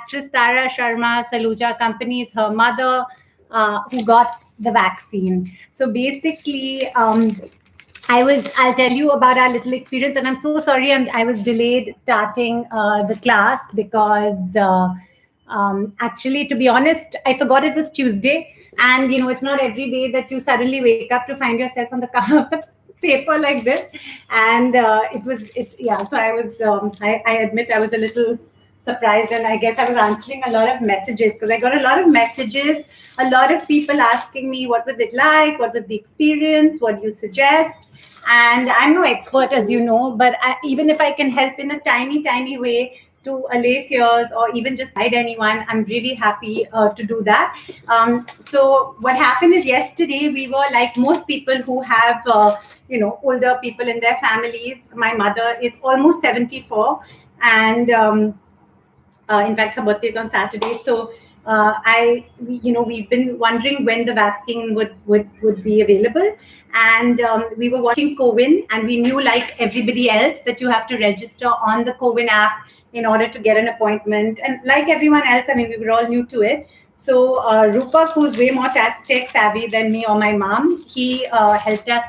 actress Tara Sharma Saluja company is her mother who got the vaccine. So basically, I'll tell you about our little experience, and I'm so sorry I was delayed starting the class because actually, to be honest, I forgot it was Tuesday. And, it's not every day that you suddenly wake up to find yourself on the cover of the paper like this. And so I admit I was a little surprised, and I guess I was answering a lot of messages because I got a lot of messages, a lot of people asking me what was it like, what was the experience, what do you suggest. And I'm no expert, as you know, but even if I can help in a tiny way to allay fears or even just guide anyone, I'm really happy to do that. So what happened is yesterday we were like most people who have older people in their families. My mother is almost 74, and in fact her birthday is on Saturday. So we've been wondering when the vaccine would be available, and we were watching CoWIN, and we knew, like everybody else, that you have to register on the CoWIN app in order to get an appointment. And like everyone else, I mean, we were all new to it. So Rupak, who's way more tech savvy than me or my mom, he helped us,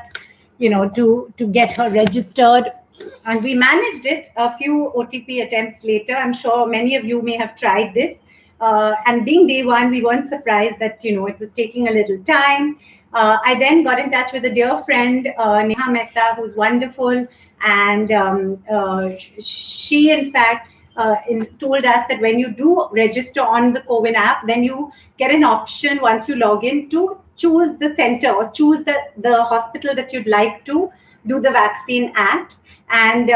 to get her registered. And we managed it. A few OTP attempts later, I'm sure many of you may have tried this. And being day one, we weren't surprised that, it was taking a little time. I then got in touch with a dear friend, Neha Mehta, who's wonderful. And she, in fact, told us that when you do register on the CoWIN app, then you get an option once you log in to choose the center or choose the hospital that you'd like to do the vaccine at. And,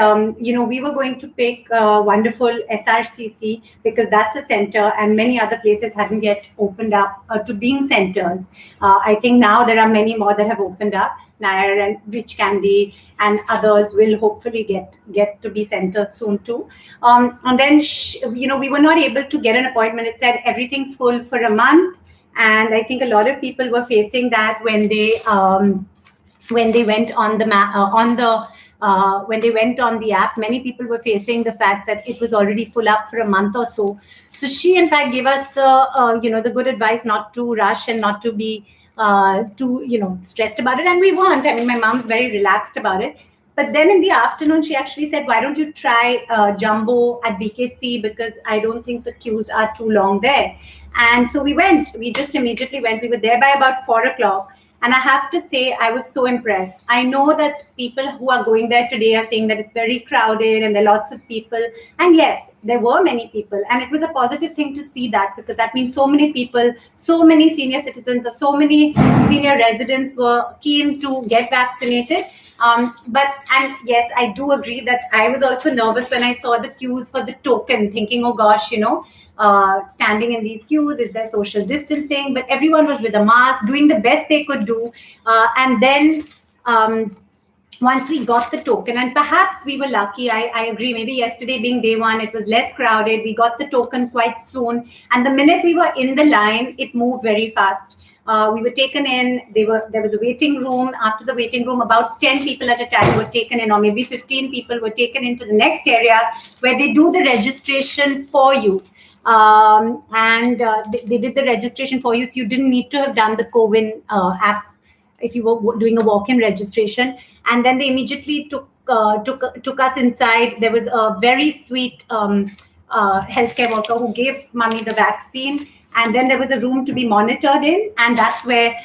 we were going to pick wonderful SRCC because that's a center, and many other places hadn't yet opened up to being centers. I think now there are many more that have opened up. Nair and Rich Candy and others will hopefully get to be centers soon too. And then, we were not able to get an appointment. It said everything's full for a month. And I think a lot of people were facing that when they went on when they went on the app. Many people were facing the fact that it was already full up for a month or so. So she, in fact, gave us the good advice not to rush and not to be too stressed about it. And we weren't. I mean, my mom's very relaxed about it. But then in the afternoon, she actually said, why don't you try Jumbo at BKC, because I don't think the queues are too long there. And so we went. We just immediately went. We were there by about 4 o'clock. And I have to say, I was so impressed. I know that people who are going there today are saying that it's very crowded and there are lots of people. And yes, there were many people. And it was a positive thing to see that, because that means so many people, so many senior citizens, or so many senior residents were keen to get vaccinated. And yes, I do agree that I was also nervous when I saw the queues for the token, thinking, oh gosh, standing in these queues, is there social distancing? But everyone was with a mask, doing the best they could do. And then once we got the token, and perhaps we were lucky, I agree, maybe yesterday being day one, it was less crowded. We got the token quite soon. And the minute we were in the line, it moved very fast. We were taken in. There was a waiting room. After the waiting room, about 10 people at a time were taken in, or maybe 15 people were taken into the next area where they do the registration for you. They did the registration for you, so you didn't need to have done the CoWIN app if you were doing a walk-in registration. And then they immediately took us inside. There was a very sweet healthcare worker who gave mommy the vaccine. And then there was a room to be monitored in, and that's where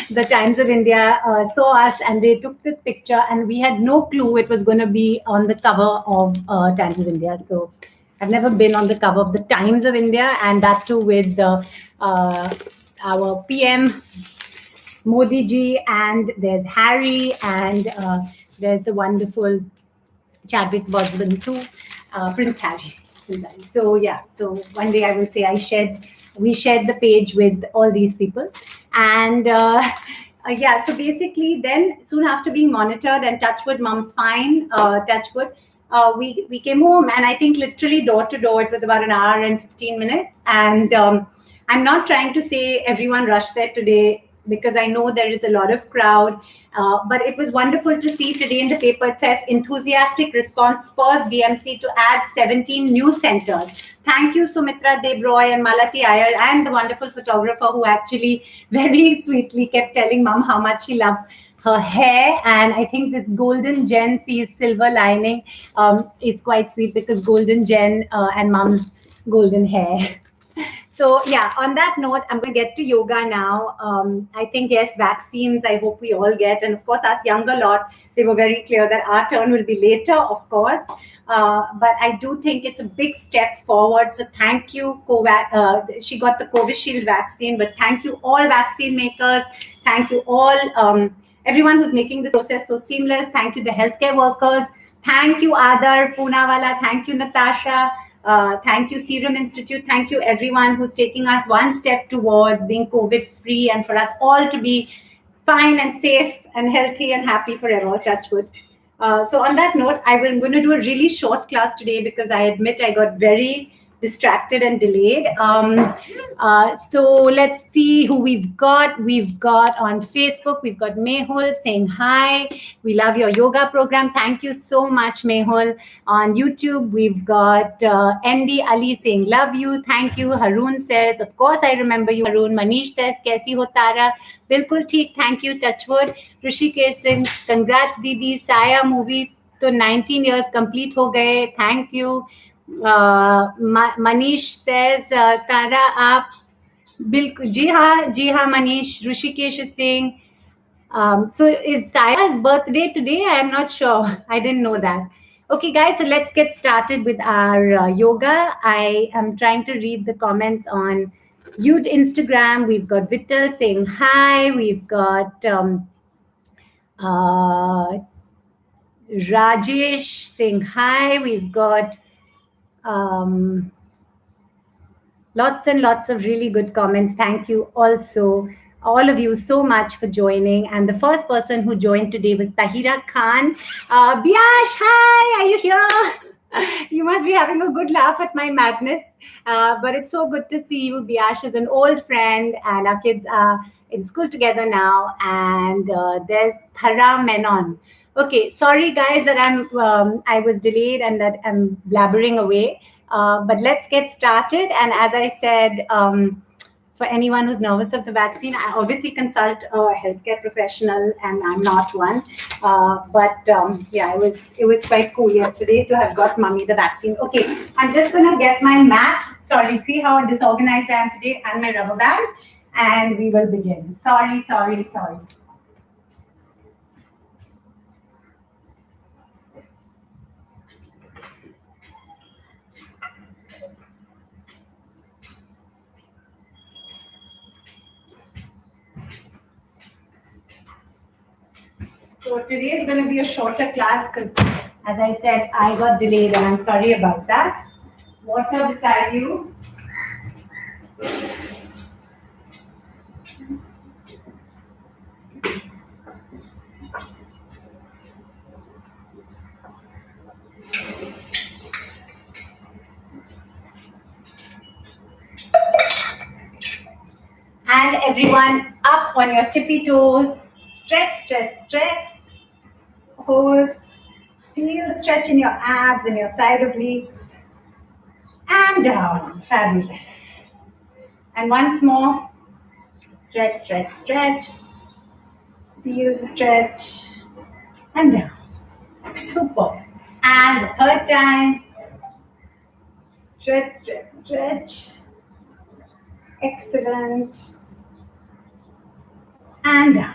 the Times of India saw us, and they took this picture, and we had no clue it was going to be on the cover of Times of India. So I've never been on the cover of the Times of India, and that too with our PM Modi ji, and there's Harry, and there's the wonderful Chadwick Boseman too, Prince Harry. So yeah, so one day I will say we shared the page with all these people. And so basically then soon after being monitored, and touchwood, mom's fine, touchwood, we came home, and I think literally door to door, it was about an hour and 15 minutes. And I'm not trying to say everyone rushed there today. because I know there is a lot of crowd. But it was wonderful to see today in the paper, it says enthusiastic response spurs BMC to add 17 new centers. Thank you, Sumitra Debroy and Malati Iyer, and the wonderful photographer who actually very sweetly kept telling Mom how much she loves her hair. And I think this golden gen sees silver lining is quite sweet, because golden gen and Mom's golden hair. So yeah, on that note, I'm going to get to yoga now. I think, yes, vaccines, I hope we all get. And of course, us younger lot, they were very clear that our turn will be later, of course. But I do think it's a big step forward. So thank you. She got the Covishield vaccine, but thank you all vaccine makers. Thank you all, everyone who's making this process so seamless. Thank you, the healthcare workers. Thank you, Adar Poonawala. Thank you, Natasha. Thank you, Serum Institute. Thank you, everyone who's taking us one step towards being COVID-free and for us all to be fine and safe and healthy and happy forever, touch wood. So on that note, I'm going to do a really short class today, because I admit I got very distracted and delayed. So let's see who we've got. We've got on Facebook, we've got Mehul saying hi. We love your yoga program. Thank you so much, Mehul. On YouTube, we've got Andy Ali saying love you. Thank you. Haroon says, of course, I remember you, Haroon. Manish says, kaisi ho Tara? Bilkul theek. Thank you, Touchwood. Rishikesh saying, congrats, Didi. Saya movie to 19 years complete ho gaye. Thank you. Manish says, Tara, aap bilkul ji ha Manish. Rishikesh is saying, so is Saya's birthday today? I am not sure. I didn't know that. Okay, guys, so let's get started with our yoga. I am trying to read the comments on Instagram. We've got Vittal saying hi. We've got Rajesh saying hi. We've got lots and lots of really good comments. Thank you also, all of you, so much for joining. And the first person who joined today was Tahira Khan. Biash, hi, are you here? You must be having a good laugh at my madness. But it's so good to see you. Biash is an old friend, and our kids are in school together now. And there's Thara Menon. Okay, sorry guys that I was delayed and that I'm blabbering away. But let's get started. And as I said, for anyone who's nervous of the vaccine, I obviously consult a healthcare professional, and I'm not one. Yeah, it was quite cool yesterday to have got Mummy the vaccine. Okay, I'm just gonna get my mat. Sorry, see how disorganized I am today, and my rubber band, and we will begin. Sorry. So today is going to be a shorter class because, as I said, I got delayed, and I'm sorry about that. Water beside you. And everyone, up on your tippy toes. Stretch. Hold. Feel the stretch in your abs and your side obliques. And down. Fabulous. And once more. Stretch. Feel the stretch. And down. Super. And the third time. Stretch. Excellent. And down.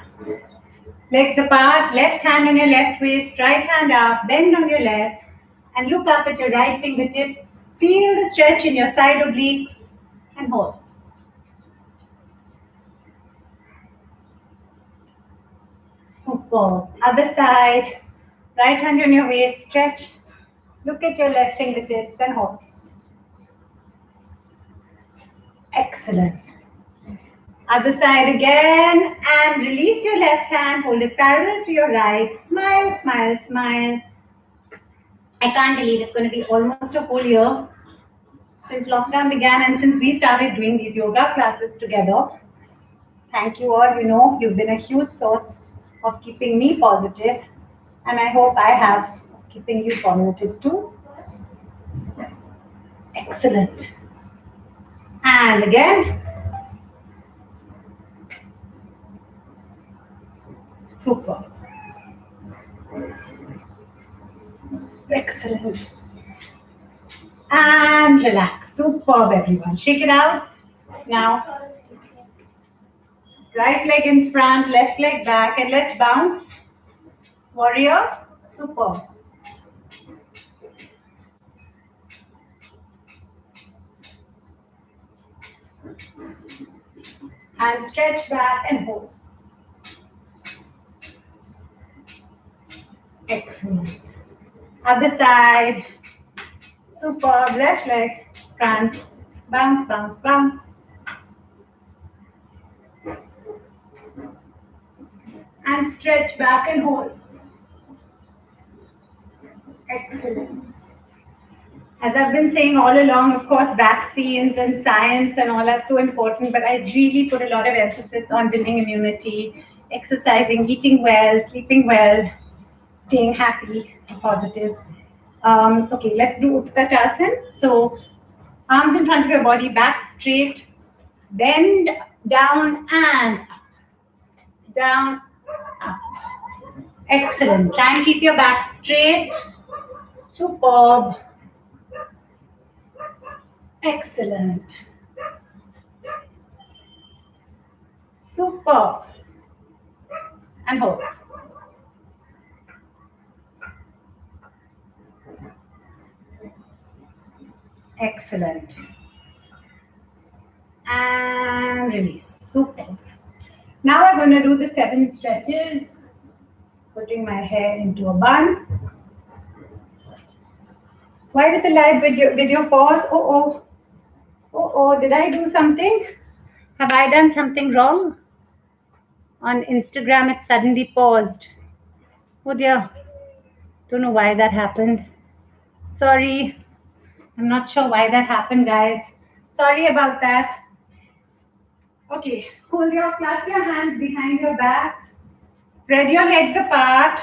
Legs apart, left hand on your left waist, right hand up, bend on your left, and look up at your right fingertips. Feel the stretch in your side obliques, and hold. Super. Other side, right hand on your waist, stretch. Look at your left fingertips and hold. Excellent. Other side again, and release your left hand, hold it parallel to your right. Smile. I can't believe it's going to be almost a whole year since lockdown began and since we started doing these yoga classes together. Thank you all. You know, you've been a huge source of keeping me positive, and I hope I have of keeping you positive too. Excellent. And again, super. Excellent. And relax. Superb, everyone. Shake it out. Now, right leg in front, left leg back, and let's bounce. Warrior. Superb. And stretch back and hold. Excellent. Other side. Superb. Left leg, front. Bounce, bounce, bounce. And stretch back and hold. Excellent. As I've been saying all along, of course, vaccines and science and all are so important, but I really put a lot of emphasis on building immunity, exercising, eating well, sleeping well, staying happy, positive. Okay, let's do Utkatasana. So, arms in front of your body, back straight, bend down and up, down, up. Excellent. Try and keep your back straight. Superb. Excellent. Superb. And hold. Excellent. And release. Super. Now we're going to do the 7 stretches. Putting my hair into a bun. Why did the live video pause? Oh, did I do something? Have I done something wrong? On Instagram, it suddenly paused. Oh dear. Don't know why that happened. Sorry. I'm not sure why that happened, guys. Sorry about that. Okay, clasp your hands behind your back. Spread your legs apart.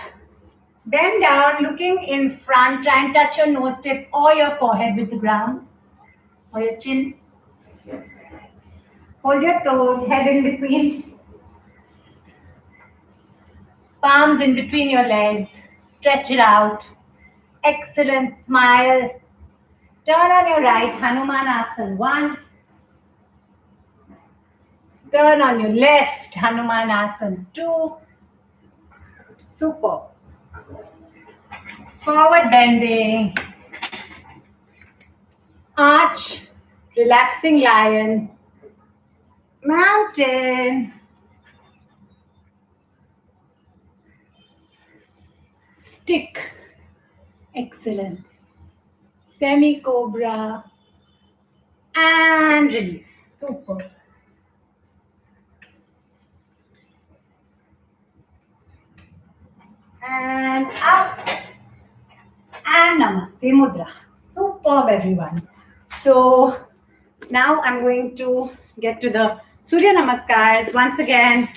Bend down, looking in front. Try and touch your nose tip or your forehead with the ground or your chin. Hold your toes, head in between. Palms in between your legs. Stretch it out. Excellent. Smile. Turn on your right, Hanumanasana 1. Turn on your left, Hanumanasana 2. Super. Forward bending. Arch. Relaxing lion. Mountain. Stick. Excellent. Semi-cobra. And release. Super. And up. And Namaste Mudra. Superb, everyone. So now I'm going to get to the Surya Namaskars. Once again,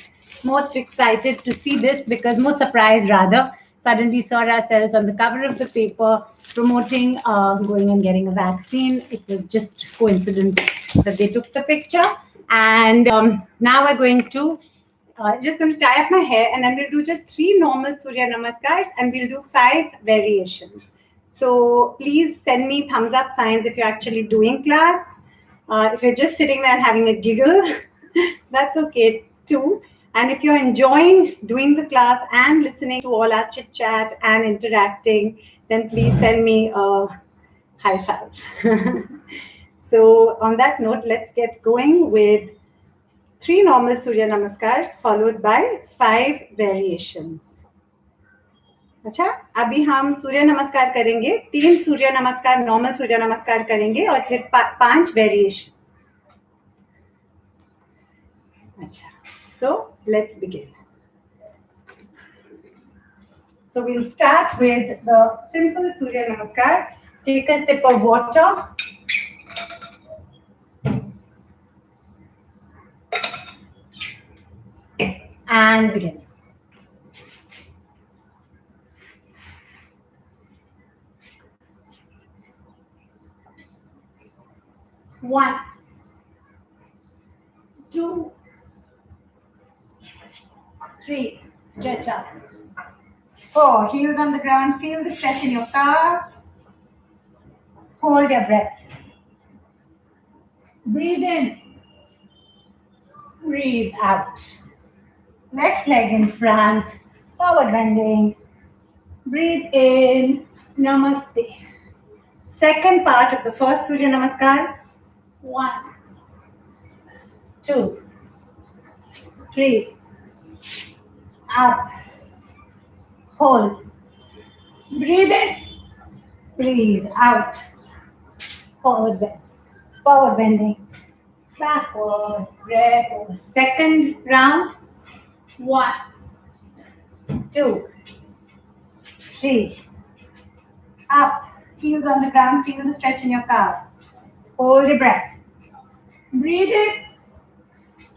most excited to see this because most surprised rather. Suddenly saw ourselves on the cover of the paper promoting going and getting a vaccine. It was just coincidence that they took the picture. And now we're going to just going to tie up my hair and then we'll do just 3 normal Surya Namaskars and we'll do 5 variations. So please send me thumbs up signs if you're actually doing class. If you're just sitting there and having a giggle, that's okay too. And if you're enjoying doing the class and listening to all our chit chat and interacting, then please send me a high five. So on that note, let's get going with 3 normal Surya Namaskars followed by 5 variations. अच्छा, अभी हम सूर्य नमस्कार करेंगे, 3 सूर्य नमस्कार normal सूर्य नमस्कार करेंगे और फिर 5 वेरिएशन. अच्छा, so let's begin. So we'll start with the simple Surya Namaskar. Take a sip of water. and begin. One, two, three, stretch up. 4, heels on the ground, feel the stretch in your calves. Hold your breath. Breathe in. Breathe out. Left leg in front, forward bending. Breathe in, namaste. Second part of the first Surya Namaskar. 1, 2, 3. Up. Hold. Breathe in. Breathe out. Forward bend. Forward bending. Backward. Reverse. Second round. 1, 2, 3. Up. Heels on the ground. Feel the stretch in your calves. Hold your breath. Breathe in.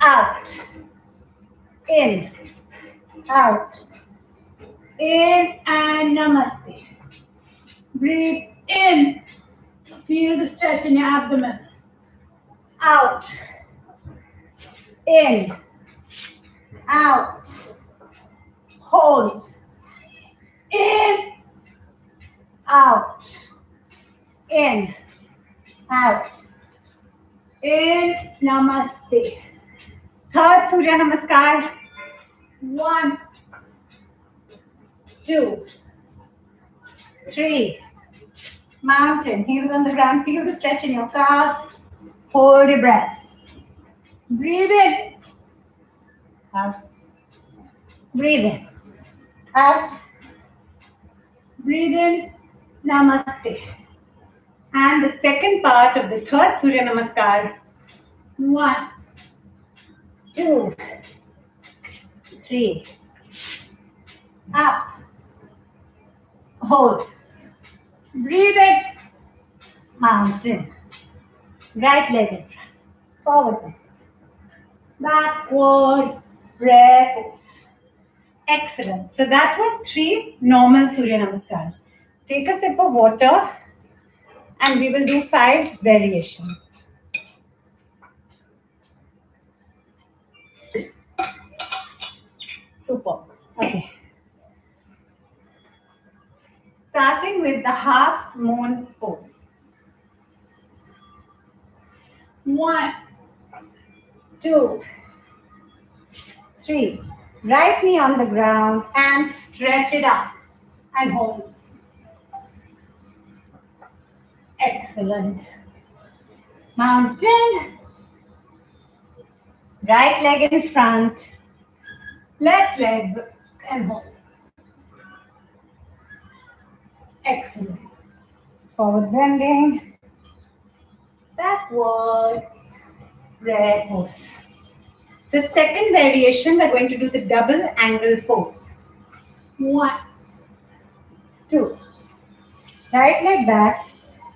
Out. In. Out. In and namaste. Breathe in. Feel the stretch in your abdomen. Out. In. Out. Hold. In. Out. In. Out. In. Namaste. Third Surya Namaskar. 1, 2, 3. Mountain. Heels on the ground. Feel the stretch in your calves. Hold your breath. Breathe in. Out. Breathe in. Out. Breathe in. Namaste. And the second part of the third Surya Namaskar. 1, 2, 3. Up. Hold. Breathe in. Mountain. Right leg in front. Forward. Backward. Reverse. Excellent. So that was 3 normal Surya Namaskars. Take a sip of water and we will do 5 variations. Super. Okay. Starting with the half moon pose. 1, 2, 3. Right knee on the ground and stretch it up and hold. Excellent. Mountain. Right leg in front. Left leg and hold. Excellent. Forward bending. Backward. Reverse. The second variation, we're going to do the double angle pose. 1, 2. Right leg back.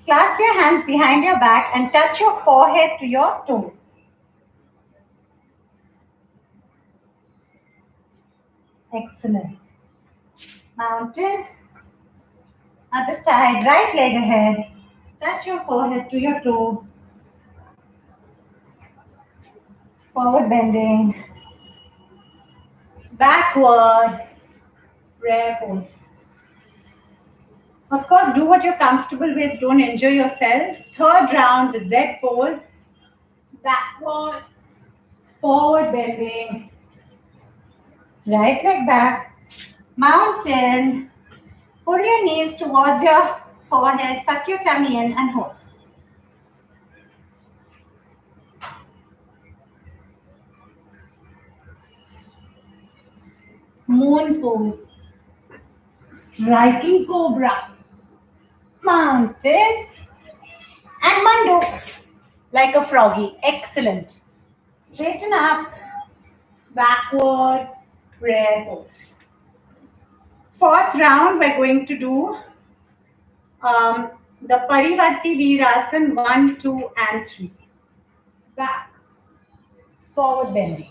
Clasp your hands behind your back and touch your forehead to your toes. Excellent. Mountain. Other side, right leg ahead. Touch your forehead to your toe. Forward bending. Backward. Reverse. Of course, do what you're comfortable with. Don't injure yourself. Third round, the Z pose. Backward. Forward bending. Right leg back. Mountain. Pull your knees towards your forehead. Suck your tummy in and hold. Moon pose. Striking cobra. Mountain. And manduk. Like a froggy. Excellent. Straighten up. Backward. Reverse. Fourth round, we're going to do the Parivarti Veerasan 1, 2, and 3. Back. Forward bending.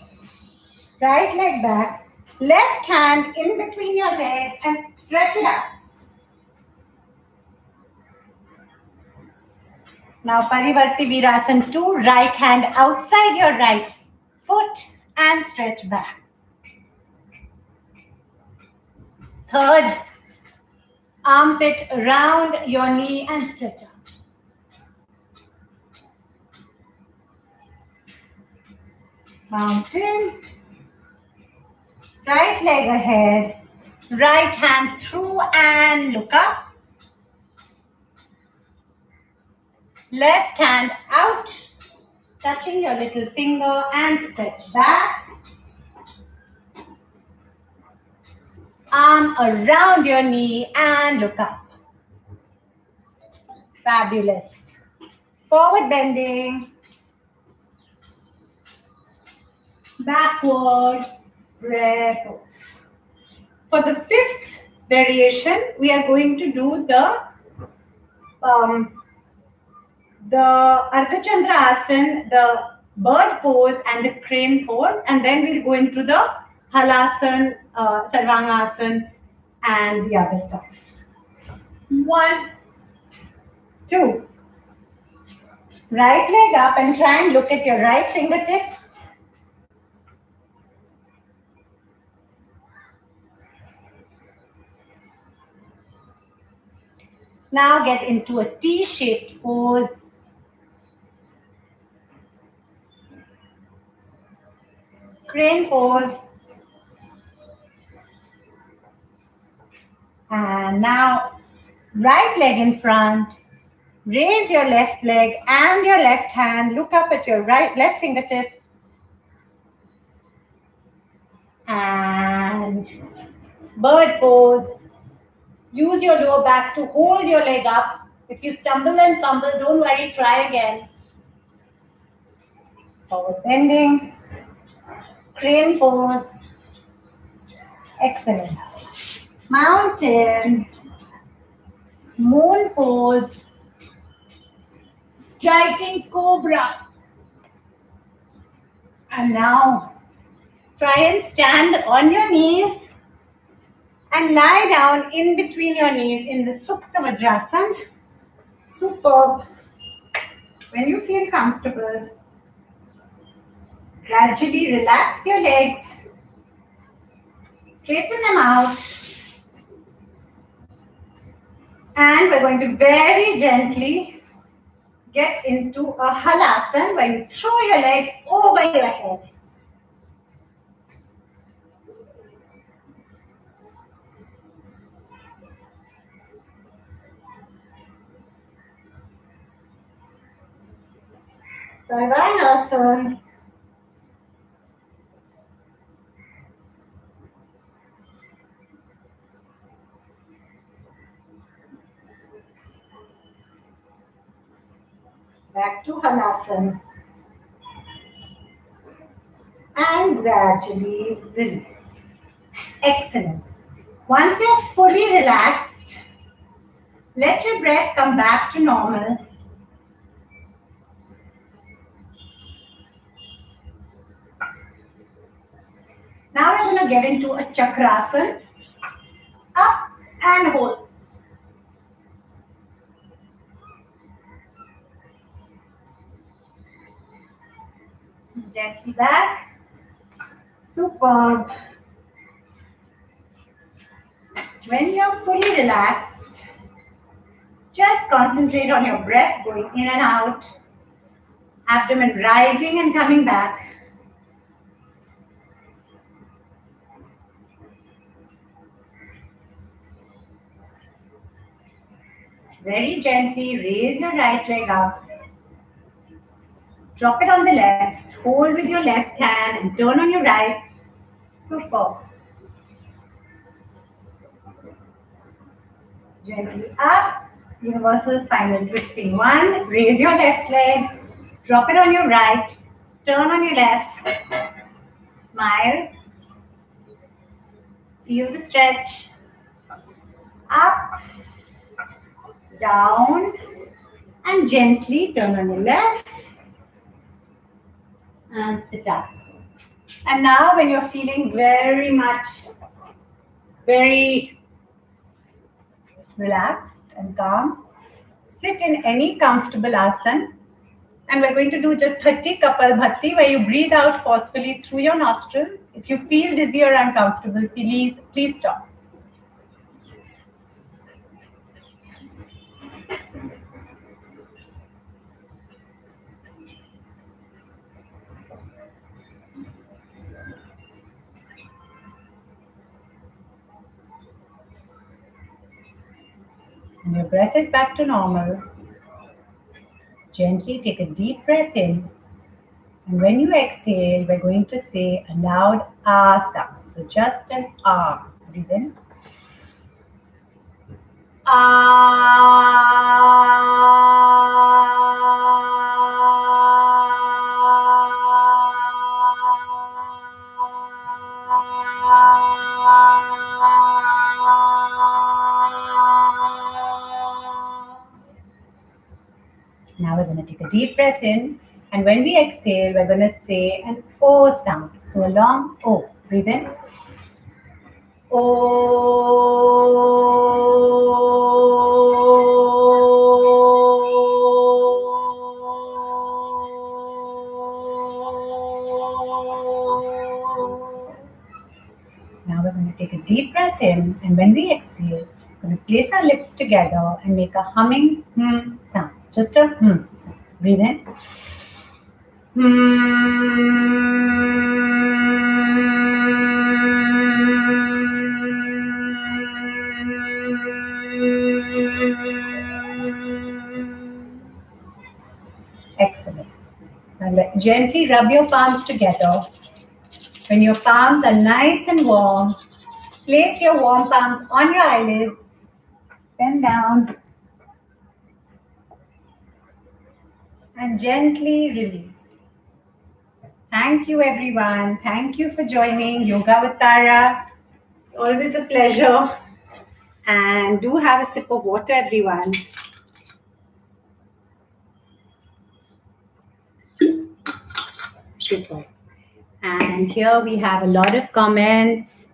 Right leg back. Left hand in between your legs and stretch it up. Now Parivarti Virasana 2, right hand outside your right foot and stretch back. Third, armpit around your knee and stretch up. Mountain. Right leg ahead. Right hand through and look up. Left hand out, touching your little finger and stretch back. Arm around your knee and look up. Fabulous. Forward bending. Backward. Prayer pose. For the fifth variation, we are going to do the Ardha Chandra Asana, the bird pose and the crane pose, and then we'll go into the Halasana, Sarvangasana and the other stuff. 1, 2. Right leg up and try and look at your right fingertips. Now get into a T-shaped pose. Crane pose. And now right leg in front. Raise your left leg and your left hand. Look up at your left fingertips. And bird pose. Use your lower back to hold your leg up. If you stumble and fumble, don't worry, try again. Forward bending. Crane pose. Excellent. Mountain. Moon pose. Striking cobra. And now try and stand on your knees and lie down in between your knees in the Sukta Vajrasana. Superb. When you feel comfortable, gradually relax your legs, straighten them out, and we're going to very gently get into a halasana where you throw your legs over your head. Sarvangasana. Back to halasana. And gradually release. Excellent. Once you're fully relaxed, let your breath come back to normal. Now we're going to get into a chakrasana. Up and hold. Gently back. Superb. When you're fully relaxed, just concentrate on your breath going in and out. Abdomen rising and coming back. Very gently raise your right leg up. Drop it on the left. Hold with your left hand and turn on your right. Superb. Gently up. Universal spinal twisting. 1. Raise your left leg. Drop it on your right. Turn on your left. Smile. Feel the stretch. Up. Down. And gently turn on your left. And sit up. And now when you're feeling very relaxed and calm, sit in any comfortable asana. And we're going to do just 30 Kapal Bhatti, where you breathe out forcefully through your nostrils. If you feel dizzy or uncomfortable, please stop. When your breath is back to normal, gently take a deep breath in. And when you exhale, we're going to say a loud ah sound. So just an ah. Breathe in. Now we're going to take a deep breath in, and when we exhale, we're going to say an O sound. So a long O. Breathe in. Now we're going to take a deep breath in, and when we exhale, we're going to place our lips together and make a humming sound. Just a sound. Breathe in. Excellent. Now gently rub your palms together. When your palms are nice and warm, place your warm palms on your eyelids. Bend down. And gently release. Thank you, everyone. Thank you for joining Yoga with Tara. It's always a pleasure. And do have a sip of water, everyone. Super. And here we have a lot of comments.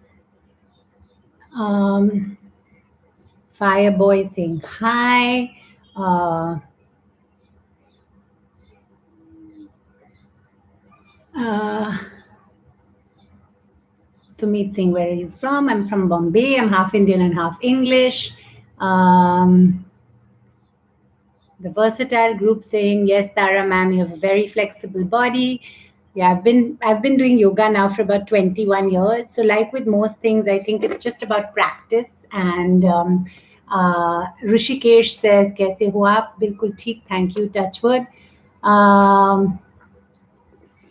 Fireboy saying hi. Sumit saying, where are you from? I'm from Bombay. I'm half Indian and half English. The versatile group saying, yes, Tara ma'am, you have a very flexible body. Yeah, I've been doing yoga now for about 21 years. So like with most things, I think it's just about practice. And Rishikesh says, kaise ho aap? Bilkul theek, thank you, touch wood.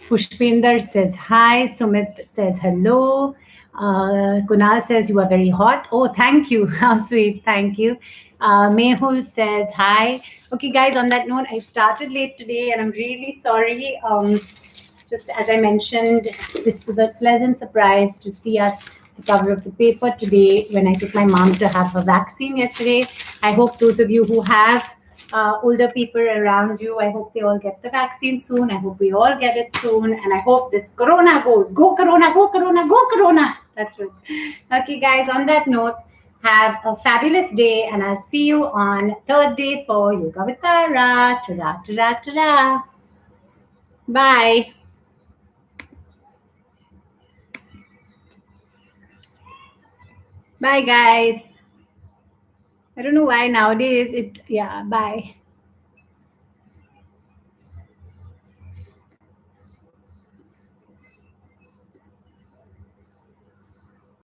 Pushpinder says hi. Sumit says hello. Kunal says you are very hot. Oh, thank you. How sweet. Thank you. Mehul says hi. Okay, guys, on that note, I started late today and I'm really sorry. Just as I mentioned, this was a pleasant surprise to see us the cover of the paper today when I took my mom to have her vaccine yesterday. I hope those of you who have older people around you, I hope they all get the vaccine soon. I hope we all get it soon. And I hope this corona goes. Go corona, go corona, go corona. That's it. Okay, guys, on that note, have a fabulous day. And I'll see you on Thursday for Yoga with Tara. Ta-ra, ta-ra, ta-ra. Bye. Bye, guys. I don't know why nowadays bye.